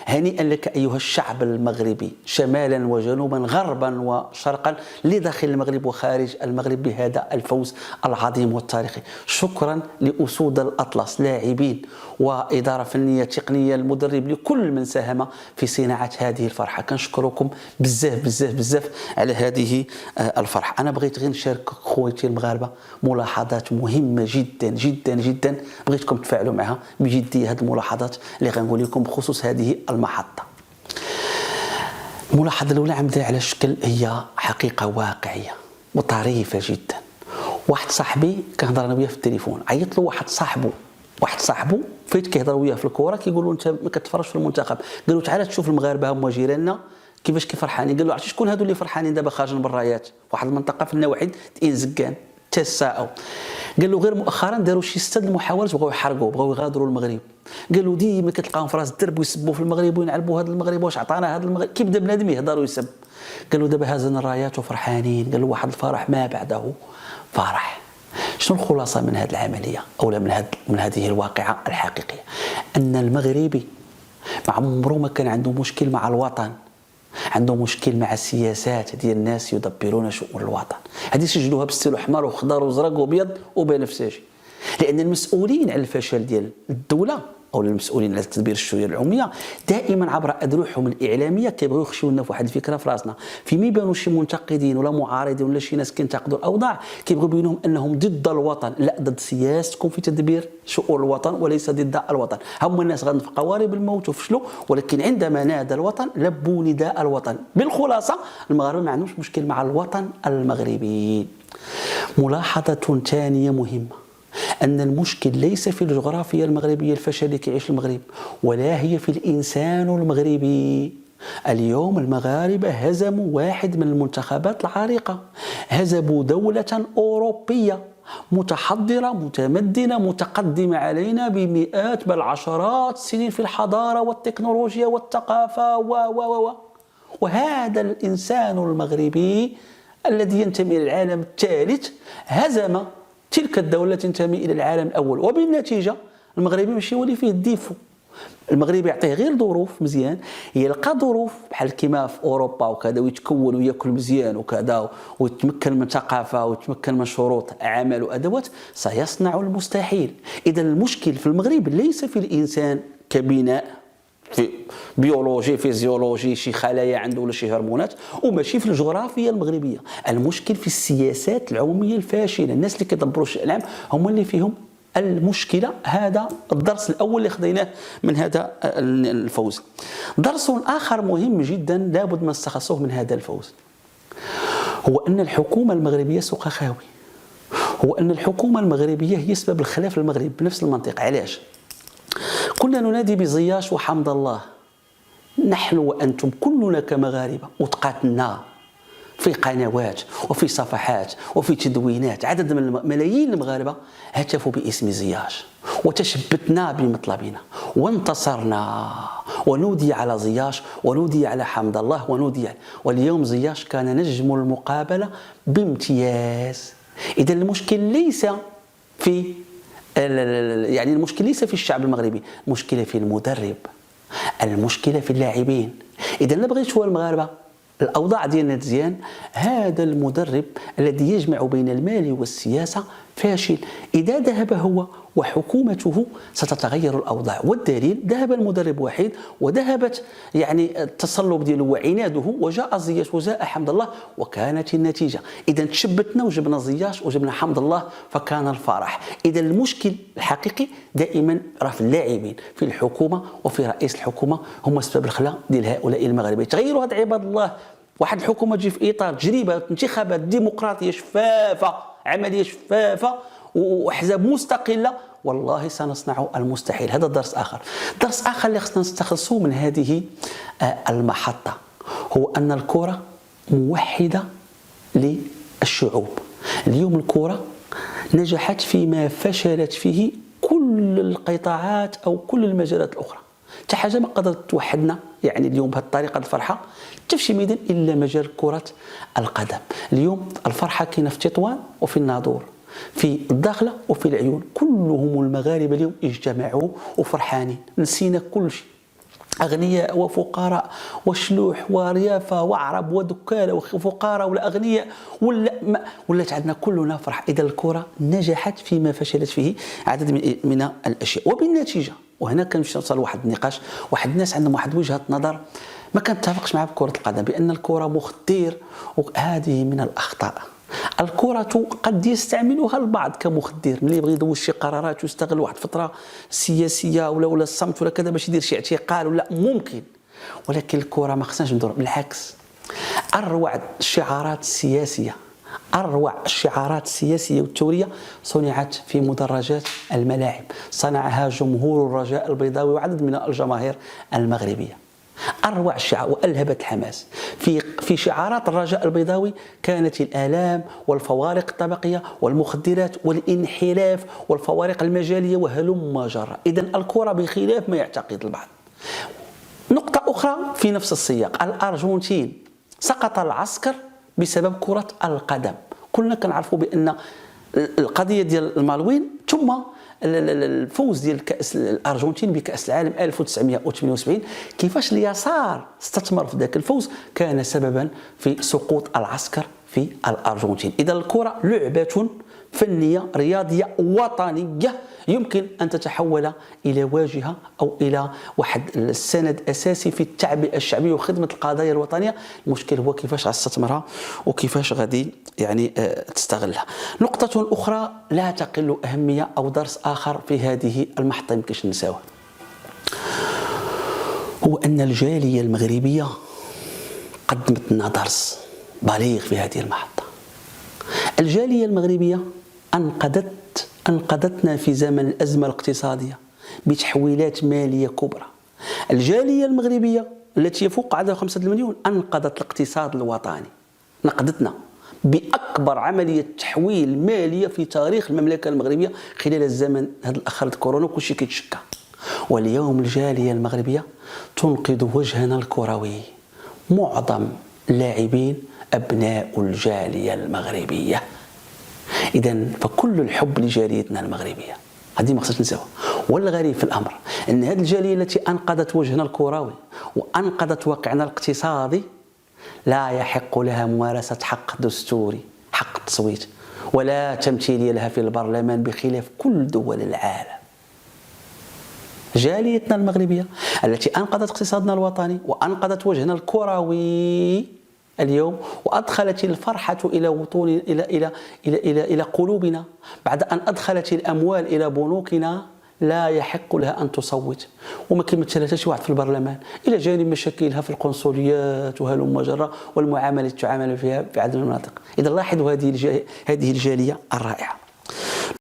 هنيئا لك أيها الشعب المغربي شمالا وجنوبا غربا وشرقا لداخل المغرب وخارج المغرب بهذا الفوز العظيم والتاريخي. شكرا لأسود الأطلس، لاعبين وإدارة فنية تقنية، المدرب، لكل من ساهم في صناعة هذه الفرحة. كنشكركم بزاف بزاف بزاف على هذه الفرحة. أنا بغيت غير نشارك خويتي المغاربة ملاحظات مهمة جدا جدا جدا، بغيتكم تفاعلوا معها بجدية. هذه الملاحظات اللي غنقول لكم بخصوص هذه المحطة. الملاحظة الأولى عمدها على الشكل، هي حقيقة واقعية وطريفة جدا. واحد صاحبي كنهضر انا وياه في التليفون، عيط له واحد صاحبه فايت كيهضر وياه في الكره، كيقول له انت ما كتفرجش في المنتخب. قال له تعال تشوف المغاربه هما جيراننا كيفاش كيفرحانين. قال له عرفتي شكون هادو اللي فرحانين دابا خارجين بالرايات؟ واحد المنطقه في النواحي تئين زكان تساءوا. قال له غير مؤخرا داروا شي 6 المحاولات بغاو يحرقوا، بغاو يغادروا المغرب. قال له ديما كتلقاهم في راس الدرب ويسبوا في المغرب وينعلبوا هذا المغرب، واش عطانا هذا المغرب. كيبدا بنادم يهضر ويسب. قال له دابا هازن الرايات وفرحانين. قال له واحد الفرح ما بعده فرح. شنو الخلاصة من هذه العملية أو من هذه الواقعة الحقيقية؟ أن المغربي ما عمره ما كان عنده مشكل مع الوطن، عنده مشكل مع السياسات ديال الناس يدبرون شؤون الوطن. هذه سجلوها بالستيل احمر وخضر وزرق وابيض وبنفسجي، لأن المسؤولين على الفشل ديال الدولة او المسؤولين على تدبير الشؤون العموميه دائما عبر اذرعهم الاعلاميه كيبغيو يخشيو لنا في واحد الفكره في راسنا. فيما يبانوا شي منتقدين ولا معارضين ولا شي ناس كينتقدوا الاوضاع كيبغيو يبينوهم انهم ضد الوطن، لا، ضد سياستكم في تدبير شؤون الوطن وليس ضد الوطن. هم الناس غادي في قوارب الموت وفشلوا، ولكن عندما نادى الوطن لبوا نداء الوطن. بالخلاصه المغاربه ما عندهمش مشكل مع الوطن المغربي. ملاحظه ثانيه مهمه، أن المشكل ليس في الجغرافيا المغربية الفشل اللي كيعيش المغرب، ولا هي في الإنسان المغربي. اليوم المغاربة هزموا واحد من المنتخبات العريقة، هزموا دولة أوروبية متحضرة متمدنة متقدمة علينا بمئات بل عشرات السنين في الحضارة والتكنولوجيا والثقافة وهذا الإنسان المغربي الذي ينتمي إلى العالم الثالث هزم تلك الدولة تنتمي إلى العالم الأول، وبالنتيجة المغربي ماشي هو اللي فيه الديفو. المغربي يعطيه غير ظروف مزيان، يلقى ظروف بحال كيما في أوروبا وكذا، ويتكون ويأكل مزيان وكذا، ويتمكن من ثقافة ويتمكن من شروط عمل وأدوات، سيصنع المستحيل. إذا المشكل في المغرب ليس في الإنسان كبناء، في بيولوجي فيزيولوجي شي خلايا عنده ولا شي هرمونات، وماشي في الجغرافيا المغربيه. المشكل في السياسات العموميه الفاشله. الناس اللي كيدبروا الشأن العام هم اللي فيهم المشكله. هذا الدرس الاول اللي خديناه من هذا الفوز. درس اخر مهم جدا لابد ما نستخلصوه من هذا الفوز، هو ان الحكومه المغربيه سوق خاوي. هو ان الحكومه المغربيه هي سبب الخلاف المغرب بنفس المنطقه. علاش؟ كنا ننادي بزياش وحمد الله، نحن وأنتم كلنا كمغاربة، وتقاتلنا في قنوات وفي صفحات وفي تدوينات. عدد من ملايين المغاربة هتفوا باسم زياش وتشبتنا بمطلبنا وانتصرنا، ونودي على زياش ونودي على حمد الله ونودي واليوم زياش كان نجم المقابلة بامتياز. إذا المشكل ليس في المشكلة ليس في الشعب المغربي، المشكلة في المدرب، المشكلة في اللاعبين. إذا لا بغيت شويه المغاربة الأوضاع ديالنا مزيان، هذا المدرب الذي يجمع بين المال والسياسة فاشل. إذا ذهب هو وحكومته ستتغير الأوضاع، والدليل ذهب المدرب وحيد وذهبت التصلب ديالو وعناده، وجاء زياش وجاء حمد الله وكانت النتيجة. إذا تشبتنا وجبنا زياش وجبنا حمد الله فكان الفرح. إذا المشكل الحقيقي دائما راه في اللاعبين، في الحكومة وفي رئيس الحكومة، هم سبب الخلا ديال هؤلاء المغاربه. تغيروا هذا عباد الله. واحد الحكومة تجي في إطار تجربة انتخابات ديمقراطية شفافة، عملية شفافة وأحزاب مستقلة، والله سنصنع المستحيل. هذا درس آخر. درس آخر اللي خصنا نستخلصوه من هذه المحطة هو أن الكرة موحدة للشعوب. اليوم الكرة نجحت فيما فشلت فيه كل القطاعات أو كل المجالات الأخرى. حتى حاجة ما قدرت توحدنا اليوم بهذه الطريقة الفرحة حتى في شي ميدان إلا مجال كرة القدم. اليوم الفرحة كاينة في تطوان وفي الناظور، في الداخلة وفي العيون، كلهم المغاربة اليوم اجتمعوا وفرحانين، نسينا كل شيء. أغنياء وفقراء وشلوح وريافة وعرب ودكالة وفقراء ولا أغنياء ولات عندنا كلنا فرح. إذا الكرة نجحت فيما فشلت فيه عدد من الأشياء، وبالنتيجة وهنا كنوصل لواحد النقاش. واحد الناس عندهم واحد وجهة نظر ما كنتفقش معها بكرة القدم، بأن الكرة مخدر، وهذه من الأخطاء. الكرة قد يستعملها البعض كمخدر، ملي يبغي يدوز شي قرارات ويستغل واحد الفترة سياسية ولا الصمت ولا كذا باش يدير شي اعتقال ولا ممكن، ولكن الكرة ما خصناش ندور. بالعكس، أروع الشعارات السياسية، أروع الشعارات السياسية والثورية صنعت في مدرجات الملاعب، صنعها جمهور الرجاء البيضاوي وعدد من الجماهير المغربية. أروع الشعار وألهبت الحماس في شعارات الرجاء البيضاوي كانت الآلام والفوارق الطبقية والمخدرات والانحراف والفوارق المجالية وهلم جرا. إذن الكرة بخلاف ما يعتقد البعض. نقطة أخرى في نفس السياق، الأرجنتين سقط العسكر بسبب كرة القدم. كلنا كنعرفوا بأن القضية ديال المالوين ثم الفوز ديال كأس الأرجنتين بكأس العالم 1978 كيفاش اليسار استثمر في ذاك الفوز كان سببا في سقوط العسكر في الأرجنتين. إذا الكرة لعبة فنية رياضية وطنية يمكن أن تتحول إلى واجهة أو إلى واحد السند أساسي في التعبئة الشعبية وخدمة القضايا الوطنية. المشكل هو كيفاش غتستثمرها وكيفاش غادي تستغلها. نقطة أخرى لا تقل أهمية أو درس آخر في هذه المحطة يمكنش ننساوه، هو أن الجالية المغربية قدمت لنا درس بليغ في هذه المحطة. الجالية المغربية أنقذتنا في زمن الأزمة الاقتصادية بتحويلات مالية كبرى. الجالية المغربية التي يفوق عدد 5 مليون أنقذت الاقتصاد الوطني، نقذتنا بأكبر عملية تحويل مالية في تاريخ المملكة المغربية خلال الزمن هذا الأخر كورونا وكلشي كيتشكى. واليوم الجالية المغربية تنقذ وجهنا الكروي. معظم اللاعبين أبناء الجالية المغربية. إذن فكل الحب لجاليتنا المغربية، هذه ما خصناش نساوها. والغريب في الأمر أن هذه الجالية التي أنقذت وجهنا الكروي وأنقذت واقعنا الاقتصادي لا يحق لها ممارسة حق دستوري، حق التصويت، ولا تمثيلية لها في البرلمان بخلاف كل دول العالم. جاليتنا المغربية التي أنقذت اقتصادنا الوطني وأنقذت وجهنا الكروي اليوم وأدخلت الفرحة إلى وطون إلى قلوبنا بعد أن أدخلت الأموال إلى بنوكنا، لا يحق لها أن تصوت وما كيمثلها شي واحد في البرلمان، إلى جانب مشاكلها في القنصليات وهلم جرا والمعاملة تعامل فيها في عدد المناطق. إذا لاحظوا هذه الجالية الرائعة.